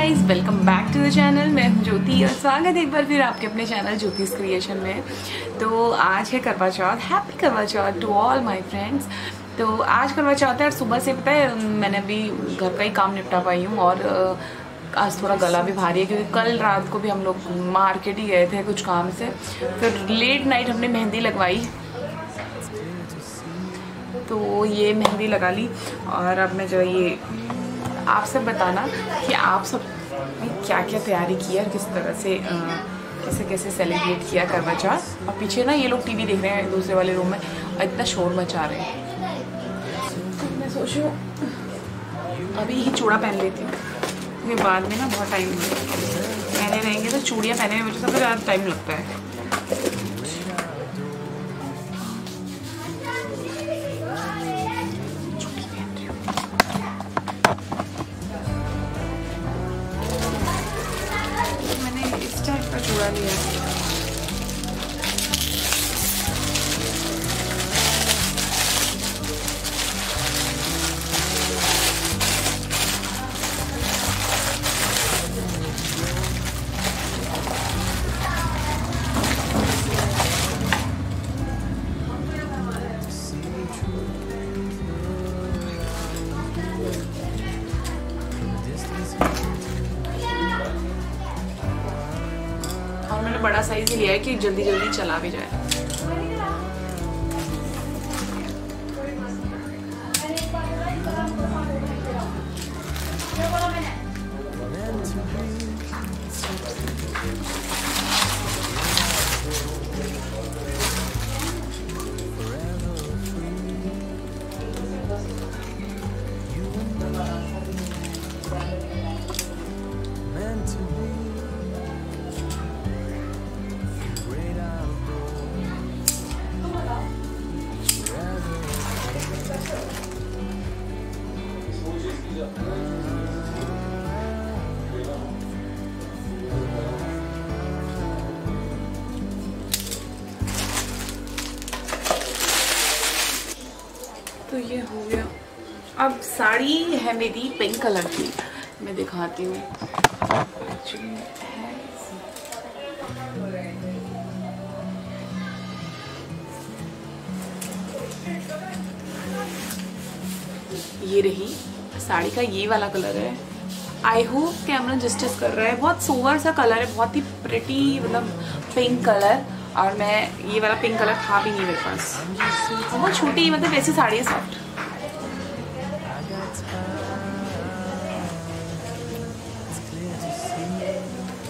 Guys, welcome back to the channel. मैं हूं ज्योति और स्वागत है एक बार फिर आपके अपने चैनल ज्योति's क्रिएशन में। तो आज है करवा चौथ। हैप्पी करवा चौथ टू ऑल माय फ्रेंड्स। तो आज करवा चौथ है और सुबह से पता है मैंने अभी घर का ही काम निपटा पाई हूँ और आज थोड़ा गला भी भारी है क्योंकि कल रात को भी हम लोग मार्केट ही गए थे कुछ काम से। फिर लेट नाइट हमने मेहंदी लगवाई, तो ये मेहंदी लगा ली। और अब मैं जो ये आप सब बताना कि आप सब ने क्या क्या तैयारी की और किस तरह से कैसे कैसे सेलिब्रेट किया करवा चौथ। और पीछे ना ये लोग टीवी देख रहे हैं दूसरे वाले रूम में और इतना शोर मचा रहे हैं। तो मैं सोच रही हूँ अभी ही चूड़ा पहन लेती हूँ क्योंकि बाद में ना बहुत टाइम पहने रहेंगे तो चूड़ियाँ पहनने में मुझे सबसे ज़्यादा टाइम लगता है। चूड़ा लिया और मैंने बड़ा साइज ही लिया है कि जल्दी जल्दी चला भी जाए। तो ये हो गया। अब साड़ी है मेरी पिंक कलर की, मैं दिखाती हूँ। ये रही साड़ी का ये वाला कलर है। आई होप कैमरा जस्टिस कर रहा है। बहुत सोवर सा कलर है, बहुत ही प्रिटी मतलब पिंक कलर। और मैं ये वाला पिंक कलर था भी नहीं मेरे पास, बहुत छोटी मतलब वैसी साड़ी है सॉफ्ट।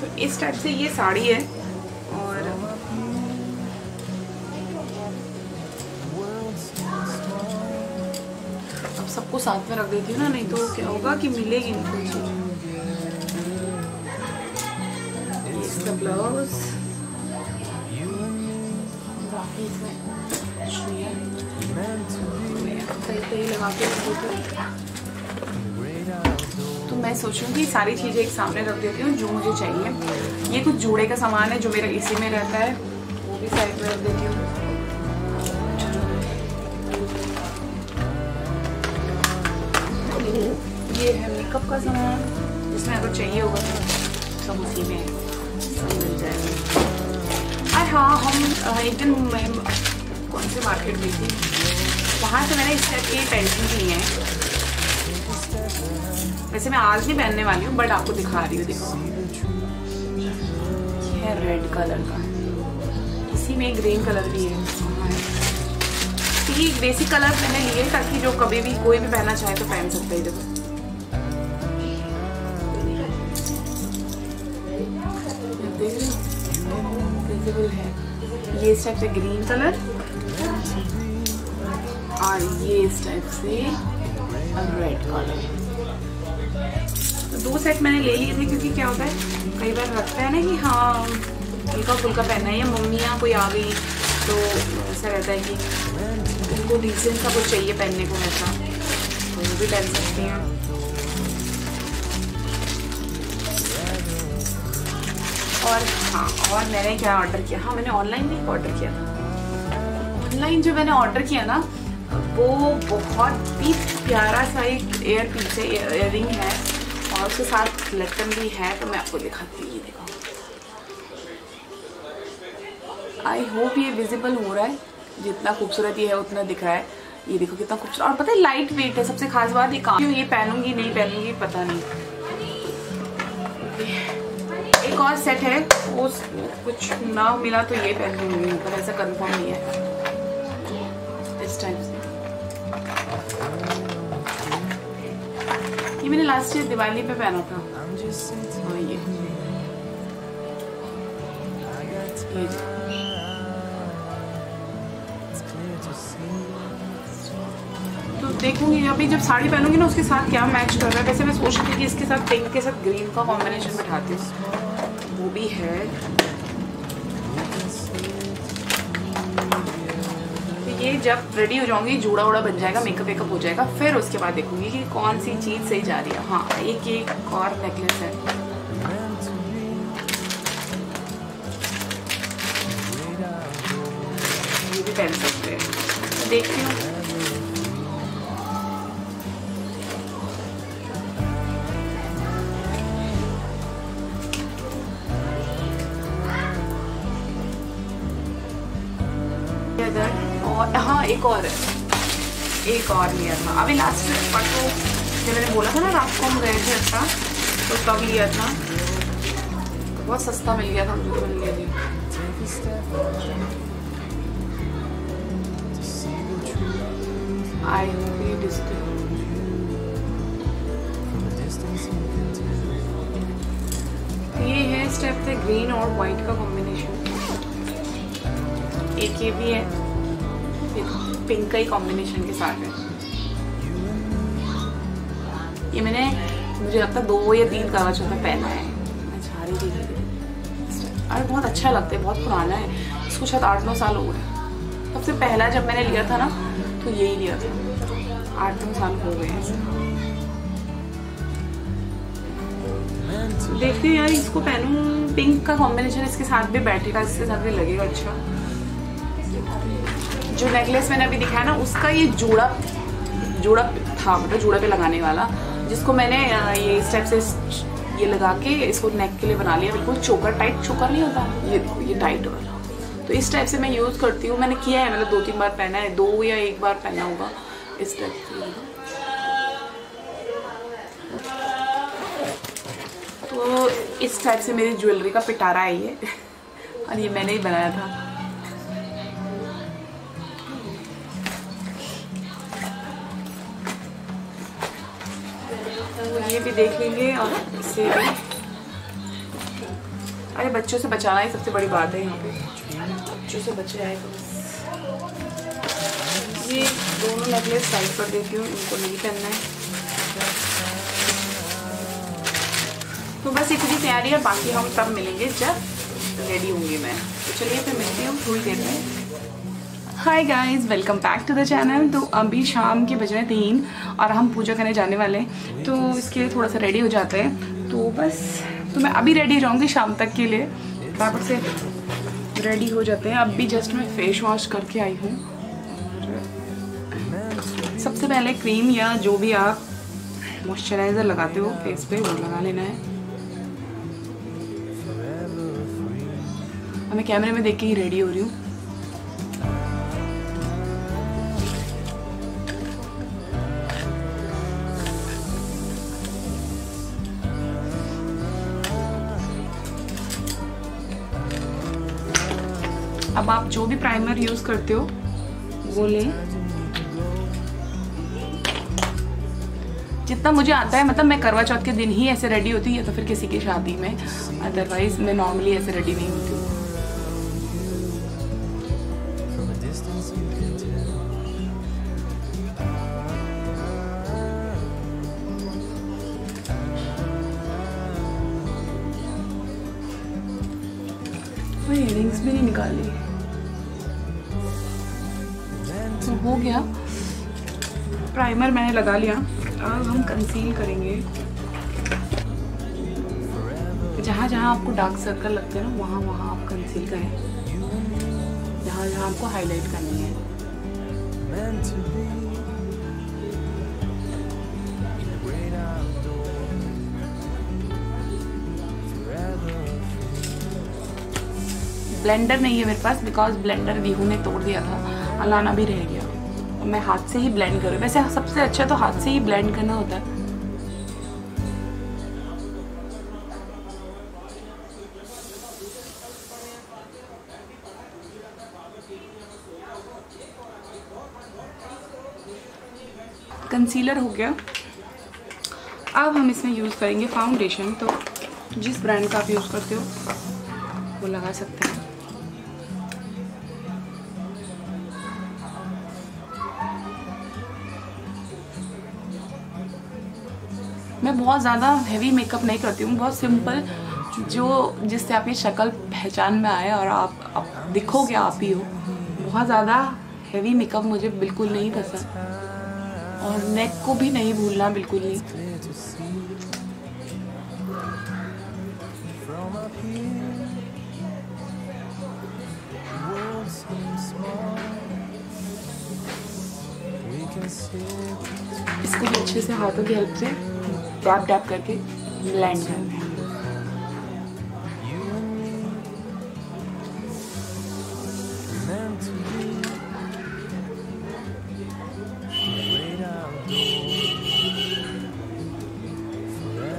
तो इस टाइप से ये साड़ी है। और अब सबको साथ में रख देती हूँ ना, नहीं तो क्या होगा कि मिलेगी नहीं कोई चीज। इसका ब्लाउज लगा के तो मैं सोचूं कि सारी चीजें एक सामने रख देती हूँ जो मुझे चाहिए। ये कुछ जूड़े का सामान है जो मेरा इसी में रहता है, वो भी साइड में रख देती हूँ। ये है मेकअप का सामान, जिसमें अगर चाहिए होगा तो सब उसी में मिल जाएगा। और हाँ, हम एक दिन कौन से मार्केट गई थी, वहाँ से मैंने इस टाइप के पेंटिंग ली हैं। वैसे मैं आज नहीं पहनने वाली हूँ बट आपको दिखा रही हूँ। देखो ये है रेड कलर का, इसी में ग्रीन कलर भी है। ये बेसिक कलर मैंने लिए ताकि जो कभी भी कोई भी पहनना चाहे तो पहन सकते हैं। देखो है ये इस टाइप से ग्रीन कलर और ये इस टाइप से रेड कलर। तो दो सेट मैंने ले लिए थे क्योंकि क्या होता है कई बार लगता है ना कि हाँ हल्का फुल्का पहनना है या मम्मियाँ कोई आ गई तो ऐसा रहता है कि उनको डिसेंट सा कुछ चाहिए पहनने को, वैसा तो वो भी पहन सकती हैं। और हाँ, और मैंने क्या ऑर्डर किया, हाँ मैंने ऑनलाइन भी ऑर्डर किया था। ऑनलाइन जो मैंने ऑर्डर किया ना वो बहुत ही प्यारा सा एक ईयर पीस है, ईयररिंग है और उसके साथ लटकन भी है, तो मैं आपको दिखाती हूँ। ये देखो, आई होप ये विजिबल हो रहा है। जितना खूबसूरत ये है उतना दिख रहा है। ये देखो कितना खूबसूरत, और पता है लाइट वेट है। सबसे खास बात ये काम, ये पहनूंगी नहीं पहनूंगी पता नहीं। एक और सेट है, वो कुछ ना मिला तो ये पहन लूंगी, पर ऐसा कंफर्म नहीं है इस टाइप से। ये मैंने लास्ट ईयर दिवाली पे पहना था। हाँ ये तो देखूंगी अभी जब साड़ी पहनूंगी ना उसके साथ क्या मैच कर रहा है। वैसे मैं सोच रही थी कि इसके साथ पिंक के साथ ग्रीन का कॉम्बिनेशन बिठाती हूँ, वो भी है। तो ये जब रेडी हो जाऊंगी, जूड़ा उड़ा बन जाएगा, मेकअप वेकअप हो जाएगा, फिर उसके बाद देखूंगी कि कौन सी चीज़ सही जा रही है। हाँ एक और नेकलेस है, ये भी पहन सकते हैं। देखती हूँ। और हाँ एक और लिया था अभी लास्ट में, परसों जब मैंने बोला था ना रात को हम गए थे अच्छा, तो तब लिया था। बहुत सस्ता मिल गया था मुझे, तो मैंने ले लिया। आई ये है स्टेप थे ग्रीन और वाइट का कॉम्बिनेशन। एक ये भी है, पिंक का ही कॉम्बिनेशन के साथ है। ये मैंने मुझे लगता है 2 या 3 करवा चौथ में पहना है। मैं चाह रही थी, अरे बहुत अच्छा लगता है, बहुत पुराना है, इसको शायद 8-9 साल हो गए। सबसे पहला जब मैंने लिया था ना तो यही लिया था, 8-9 साल हो गए हैं। देखते हैं यार, इसको पहनूं, पिंक का कॉम्बिनेशन इसके साथ भी बैठेगा, इसके साथ भी लगेगा अच्छा। जो नेकलेस मैंने अभी दिखाया ना उसका ये जोड़ा था, मतलब जोड़ा पे लगाने वाला, जिसको मैंने ये स्टेप से ये लगा के इसको नेक के लिए बना लिया, बिल्कुल चोकर टाइट। चोकर नहीं होता ये टाइट वाला, तो इस टाइप से मैं यूज करती हूँ। मैंने किया है, मतलब 2-3 बार पहना है, 2 या 1 बार पहना होगा इस टाइप से। तो इस टाइप से मेरी ज्वेलरी का पिटारा है ये और ये मैंने ही बनाया था। तो ये भी देख लेंगे और इससे भी। अरे बच्चों से बचाना ही सबसे बड़ी बात है यहाँ पे, बच्चों से बचे आए तो बस। ये दोनों नेकलेस साइड पर देती हूँ, इनको नहीं पहनना है। तो बस इतनी तैयारी है, बाकी हम तब मिलेंगे जब रेडी होंगी मैं। तो चलिए फिर मिलती हूँ थोड़ी देर में। Hi guys, welcome back to the channel. तो अभी शाम के बज रहे 3 और हम पूजा करने जाने वाले हैं, तो इसके लिए थोड़ा सा रेडी हो जाते हैं। तो बस, तो मैं अभी रेडी रहूँगी शाम तक के लिए, फटाफट से रेडी हो जाते हैं। अब भी जस्ट मैं फेस वॉश करके आई हूँ। सबसे पहले क्रीम या जो भी आप मॉइस्चराइज़र लगाते हो फेस पे वो लगा लेना है। मैं कैमरे में देख के ही रेडी हो रही हूँ। अब आप जो भी प्राइमर यूज करते हो वो लें, जितना मुझे आता है। मतलब मैं करवा चौथ के दिन ही ऐसे रेडी होती है, तो फिर किसी की शादी में, अदरवाइज मैं नॉर्मली ऐसे रेडी नहीं होती हूँ। इयररिंग्स भी नहीं निकाली, तो हो गया। प्राइमर मैंने लगा लिया, अब हम कंसील करेंगे। जहाँ जहाँ आपको डार्क सर्कल लगते हैं ना, वहाँ वहाँ आप कंसील करें, जहाँ जहाँ आपको हाईलाइट करनी है। ब्लेंडर नहीं है मेरे पास, बिकॉज ब्लेंडर विहू ने तोड़ दिया था, लाना भी रह गया। तो मैं हाथ से ही ब्लेंड करूँ। वैसे सबसे अच्छा तो हाथ से ही ब्लेंड करना होता है। कंसीलर हो गया। अब हम इसमें यूज़ करेंगे फाउंडेशन। तो जिस ब्रांड का आप यूज़ करते हो वो लगा सकते हैं। मैं बहुत ज़्यादा हैवी मेकअप नहीं करती हूँ, बहुत सिंपल, जो जिससे आपकी शक्ल पहचान में आए और आप दिखोगे आप ही हो। बहुत ज़्यादा हैवी मेकअप मुझे बिल्कुल नहीं पसंद, और नेक को भी नहीं भूलना, बिल्कुल नहीं। इसको भी अच्छे से हाथों की हेल्प से डैप डैप करके ब्लेंड करना है।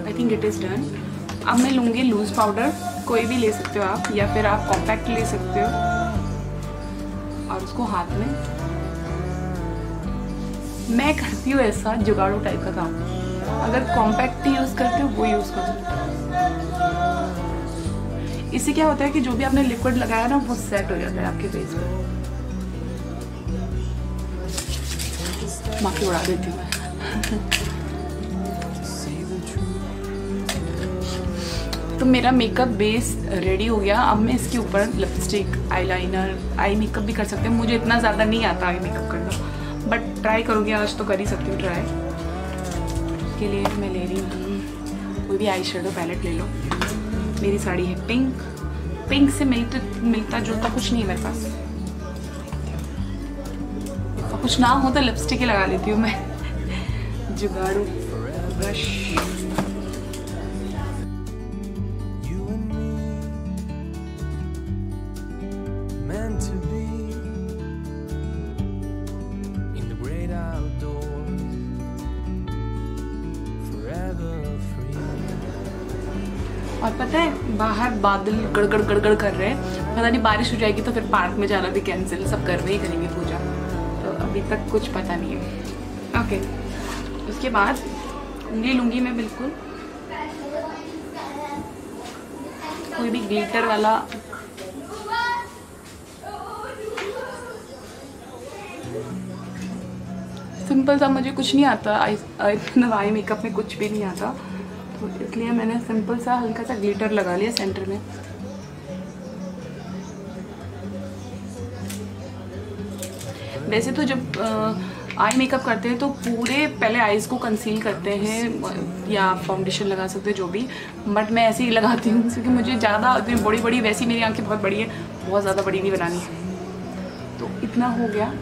I think it is done. अब मैं लूँगी लूज पाउडर, कोई भी ले सकते हो आप, या फिर आप कॉम्पैक्ट ले सकते हो, और उसको हाथ में मैं करती हूँ ऐसा जुगाड़ू टाइप का काम। अगर कॉम्पैक्ट यूज़ करते हो वो यूज़ कर सकते हो। इससे क्या होता है कि जो भी आपने लिक्विड लगाया ना वो सेट हो जाता है आपके फेस पे। माखी उड़ा देती हूँ मैं। तो मेरा मेकअप बेस रेडी हो गया। अब मैं इसके ऊपर लिपस्टिक, आईलाइनर, आई मेकअप भी कर सकते हैं। मुझे इतना ज़्यादा नहीं आता आई मेकअप करना, बट ट्राई करूँगी, आज तो कर ही सकती हूँ ट्राई। इसके लिए मैं ले रही हूँ कोई भी आई शेडो पैलेट ले लो। मेरी साड़ी है पिंक। पिंक से मिलता जुलता कुछ नहीं है मेरे पास, और कुछ ना हो तो लिपस्टिक ही लगा लेती हूँ मैं। जुगाड़ू ब्रश। और पता है बाहर बादल गड़गड़ गड़गड़ कर रहे हैं, पता नहीं बारिश हो जाएगी तो फिर पार्क में जाना भी कैंसिल, सब घर में ही करेंगे पूजा। तो अभी तक कुछ पता नहीं है। ओके, उसके बाद उंगली लूँगी मैं बिल्कुल कोई भी ग्लिटर वाला। सिंपल सा, मुझे कुछ नहीं आता आई मेकअप में, कुछ भी नहीं आता, तो इसलिए मैंने सिंपल सा हल्का सा ग्लिटर लगा लिया सेंटर में। वैसे तो जब आई मेकअप करते हैं तो पूरे पहले आईज को कंसील करते हैं या फाउंडेशन लगा सकते हैं जो भी, बट मैं ऐसे ही लगाती हूँ क्योंकि मुझे ज़्यादा बड़ी बड़ी, वैसी मेरी आंखें बहुत बड़ी है, बहुत ज़्यादा बड़ी नहीं बनानी। तो इतना हो गया।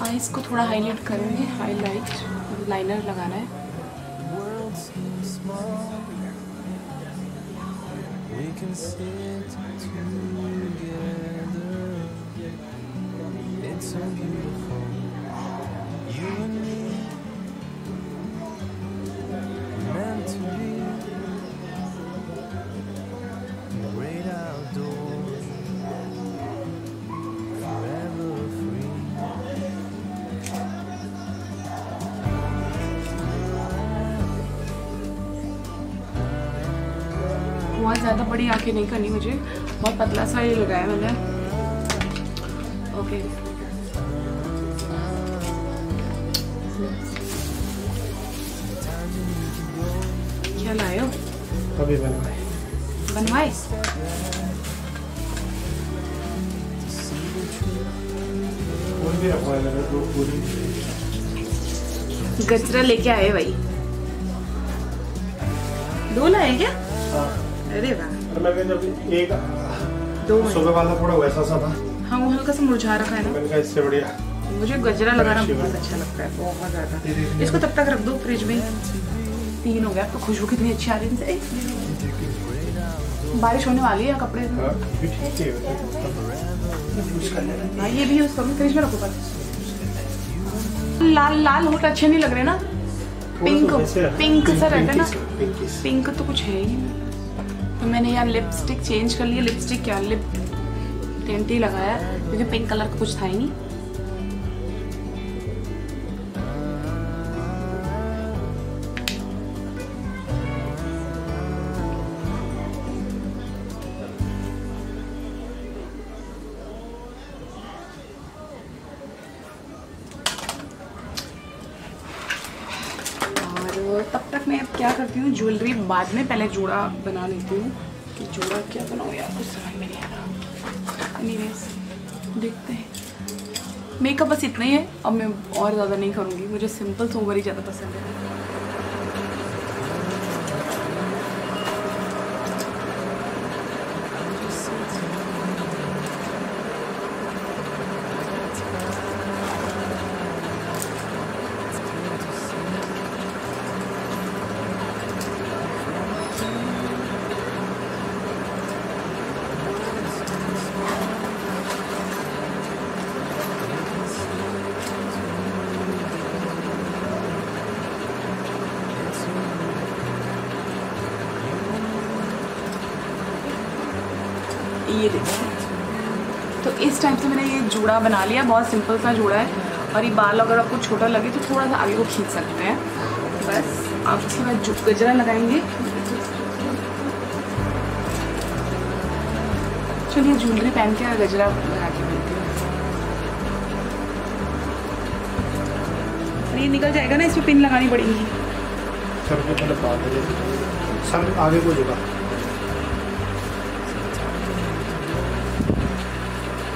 आईज को थोड़ा हाईलाइट करेंगे, हाईलाइट लाइनर लगाना है। बहुत ज़्यादा बड़ी आंखें नहीं करनी मुझे, बहुत पतला सा ये लगाया मैंने। ओके, क्या लाए हो? अभी बनवाए। गजरा लेके आए भाई। 2 लाए क्या? अरे वाह। जब एक 2 सुबह वाला थोड़ा वैसा सा था। हाँ, वो हल्का सा मुरझा रखा है ना। मैंने कहा इससे बढ़िया। मुझे गजरा लगाना बहुत अच्छा लगता है, बहुत ज़्यादा। इसको तब तक रख दो फ्रिज में। 3 हो गया। तो खुशबू कितनी अच्छी आ रही है। बारिश होने वाली है, कपड़े हाँ, भी ठीक है यूज कर लेना। हाँ ये भी यूज करूँ, फ्रिज में रखो पर। लाल लाल होट अच्छे नहीं लग रहे ना, पिंक पिंक सा रहता है ना, पिंक तो कुछ है ही नहीं। तो मैंने यार लिपस्टिक चेंज कर लिया, लिपस्टिक क्या लिप टेंट ही लगाया क्योंकि पिंक कलर का कुछ था ही नहीं। तब तक मैं अब क्या करती हूँ, ज्वेलरी बाद में, पहले जोड़ा बना लेती हूँ कि जोड़ा क्या बनाऊँ यार, कुछ समझ में नहीं आ रहा। एनीवेज देखते हैं। मेकअप बस इतना ही है, अब मैं और ज़्यादा नहीं करूँगी, मुझे सिंपल सोबर ही ज़्यादा पसंद है। ये देखिए, तो इस टाइप से मैंने ये जूड़ा बना लिया, बहुत सिंपल सा जूड़ा है। और ये बाल अगर आपको छोटा लगे तो थोड़ा सा आगे को खींच सकते हैं बस। आप उसके बाद गजरा लगाएंगे। चलिए ज्वेलरी पहन के गजरा लगा के मिलती हूँ। ये निकल जाएगा ना, इसमें पिन लगानी पड़ेगी। सर को पहले बात है, सर आगे को झुका।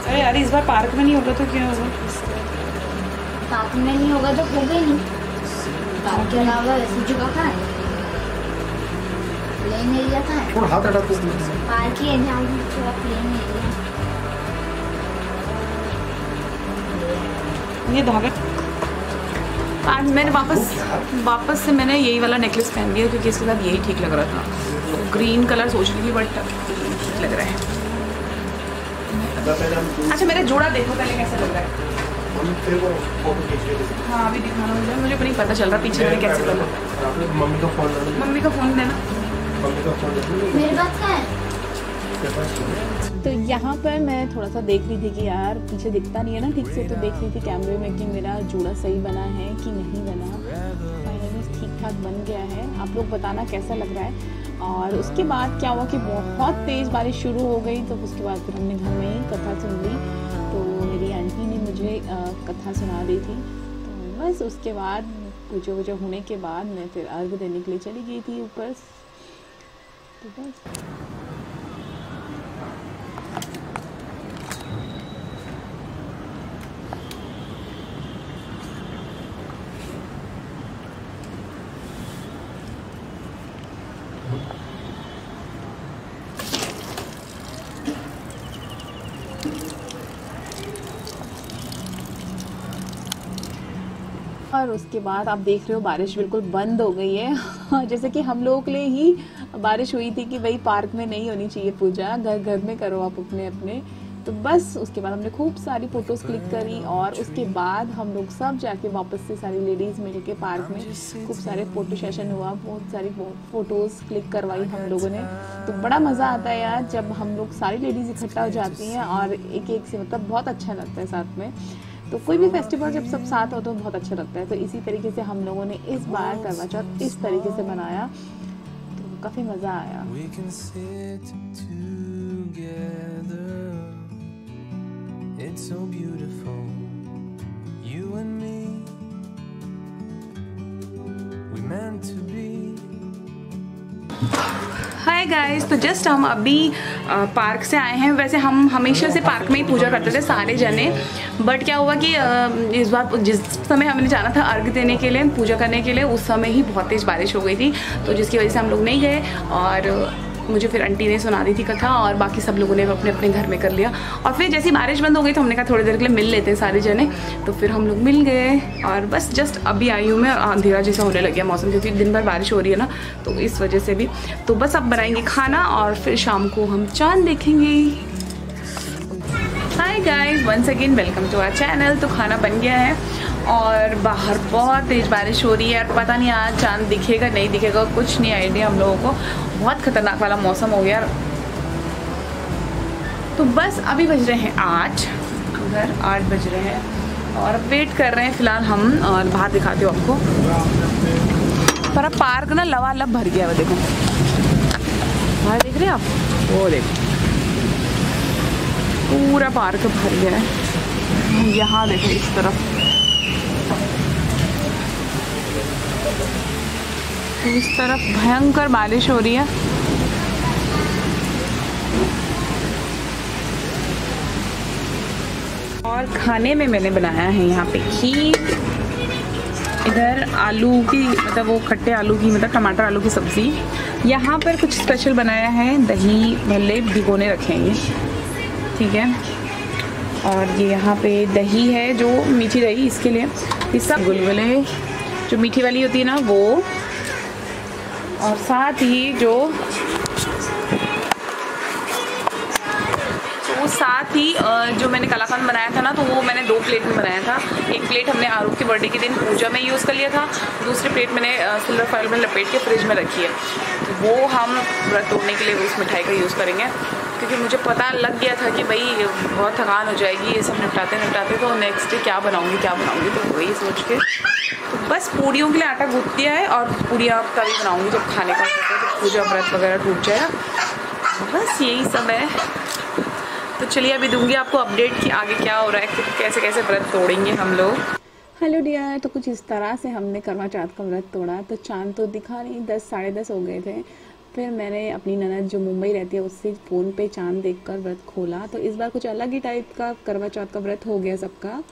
अरे यार इस बार पार्क में नहीं होगा तो क्या होगा? पार्क में नहीं होगा तो हो गई नहीं। पार्क के अलावा ऐसी जगह कहाँ है? प्लेन एरिया कहाँ है? थोड़ा हाथ हटा दो। पार्क ही एरिया थोड़ा प्लेन एरिया। ये धागा आज मैंने वापस से मैंने यही वाला नेकलेस पहन लिया क्योंकि इसके साथ यही ठीक लग रहा था। तो ग्रीन कलर सोच रही थी बट ठीक लग रहा है। अच्छा मेरा जोड़ा देखो पहले कैसा लग रहा है। हाँ अभी दिखाना मुझे भी नहीं पता चल रहा पीछे मैंने कैसे लगा। मम्मी का फोन देना। मेरे पास क्या है? तो यहाँ पर मैं थोड़ा सा देख रही थी कि यार पीछे दिखता नहीं है ना ठीक से, तो देख रही थी कैमरे में कि मेरा जोड़ा सही बना है कि नहीं बना। फाइनली ठीक ठाक बन गया है। आप लोग बताना कैसा लग रहा है। और उसके बाद क्या हुआ कि बहुत तेज़ बारिश शुरू हो गई, तो उसके बाद फिर हमने घर में ही कथा सुन ली। तो मेरी आंटी ने मुझे कथा सुना दी थी। तो बस उसके बाद पूजा वूजा होने के बाद मैं फिर अर्घ देने के लिए चली गई थी ऊपर। तो बस और उसके बाद आप देख रहे हो बारिश बिल्कुल बंद हो गई है। जैसे कि हम लोगों के लिए ही बारिश हुई थी कि भाई पार्क में नहीं होनी चाहिए पूजा, घर घर में करो आप अपने अपने। तो बस उसके बाद हमने खूब सारी फ़ोटोज़ क्लिक करी और उसके बाद हम लोग सब जाके वापस से सारी लेडीज़ मिल के पार्क में खूब सारे फ़ोटो सेशन हुआ, बहुत सारी फ़ोटोज़ क्लिक करवाई हम लोगों ने। तो बड़ा मज़ा आता है यार जब हम लोग सारी लेडीज़ इकट्ठा हो जाती हैं और एक एक से मतलब बहुत अच्छा लगता है साथ में। तो कोई भी फेस्टिवल जब सब साथ हो तो बहुत अच्छा लगता है। तो इसी तरीके से हम लोगों ने इस बार करवा चौथ इस तरीके से बनाया, तो काफ़ी मज़ा आया। It's so beautiful, you and me, we meant to be. Hi guys, तो जस्ट हम अभी पार्क से आए हैं। वैसे हम हमेशा से पार्क में ही पूजा करते थे सारे जने, बट क्या हुआ कि इस बार जिस समय हमने जाना था अर्घ देने के लिए, पूजा करने के लिए, उस समय ही बहुत तेज़ बारिश हो गई थी, तो जिसकी वजह से हम लोग नहीं गए। और मुझे फिर आंटी ने सुना दी थी कथा और बाकी सब लोगों ने अपने अपने घर में कर लिया। और फिर जैसी बारिश बंद हो गई तो हमने कहा थोड़ी देर के लिए मिल लेते हैं सारे जने, तो फिर हम लोग मिल गए। और बस जस्ट अभी आई हूँ मैं, अंधेरा जैसा होने लग गया मौसम क्योंकि दिन भर बारिश हो रही है ना, तो इस वजह से भी। तो बस अब बनाएंगे खाना और फिर शाम को हम चांद देखेंगे। Hi guys, once again welcome to our channel. तो खाना बन गया है और बाहर बहुत तेज़ बारिश हो रही है और पता नहीं आज चांद दिखेगा नहीं दिखेगा, कुछ नहीं आइडिया हम लोगों को। बहुत खतरनाक वाला मौसम हो गया। तो बस अभी बज रहे हैं 8, उधर 8 बज रहे हैं और वेट कर रहे हैं फ़िलहाल हम। और बाहर दिखाती हूँ आपको, पर अब पार्क ना लबालब भर गया है। देखो बाहर देख रहे हैं आप, वो देखो पूरा पार्क भर गया है। यहाँ देखो इस तरफ, तो इस तरफ भयंकर बारिश हो रही है। और खाने में मैंने बनाया है यहाँ पे खीर, इधर आलू की मतलब वो खट्टे आलू की मतलब टमाटर आलू की सब्ज़ी। यहाँ पर कुछ स्पेशल बनाया है, दही भल्ले भिगोने रखे हैं ये, ठीक है। और ये यहाँ पे दही है जो मीठी दही, इसके लिए ये सब गुलगुले जो मीठी वाली होती है ना वो, और साथ ही जो जो मैंने कलाकंद बनाया था ना, तो वो मैंने 2 प्लेट में बनाया था। एक प्लेट हमने आरूप के बर्थडे के दिन पूजा में यूज़ कर लिया था, दूसरी प्लेट मैंने सिल्वर फॉइल में लपेट के फ्रिज में रखी है। तो वो हम व्रत तोड़ने के लिए उस मिठाई का यूज़ करेंगे, क्योंकि मुझे पता लग गया था कि भाई बहुत थकान हो जाएगी ये सब निपटाते, तो नेक्स्ट डे क्या बनाऊँगी, तो वही सोच के तो बस पूड़ियों के लिए आटा गूँथ दिया है और पूड़ियाँ तभी बनाऊँगी जब खाने का होता है, तो पूजा व्रत वगैरह टूट जाएगा। बस यही सब है। तो चलिए अभी दूंगी आपको अपडेट कि आगे क्या हो रहा है, कैसे कैसे व्रत तोड़ेंगे हम लोग। हेलो डियर, तो कुछ इस तरह से हमने करवा चौथ का व्रत तोड़ा। तो चांद तो दिखा नहीं, 10 साढ़े 10 हो गए थे। फिर मैंने अपनी ननद जो मुंबई रहती है उससे फ़ोन पे चांद देखकर व्रत खोला। तो इस बार कुछ अलग ही टाइप का करवा चौथ का व्रत हो गया सबका।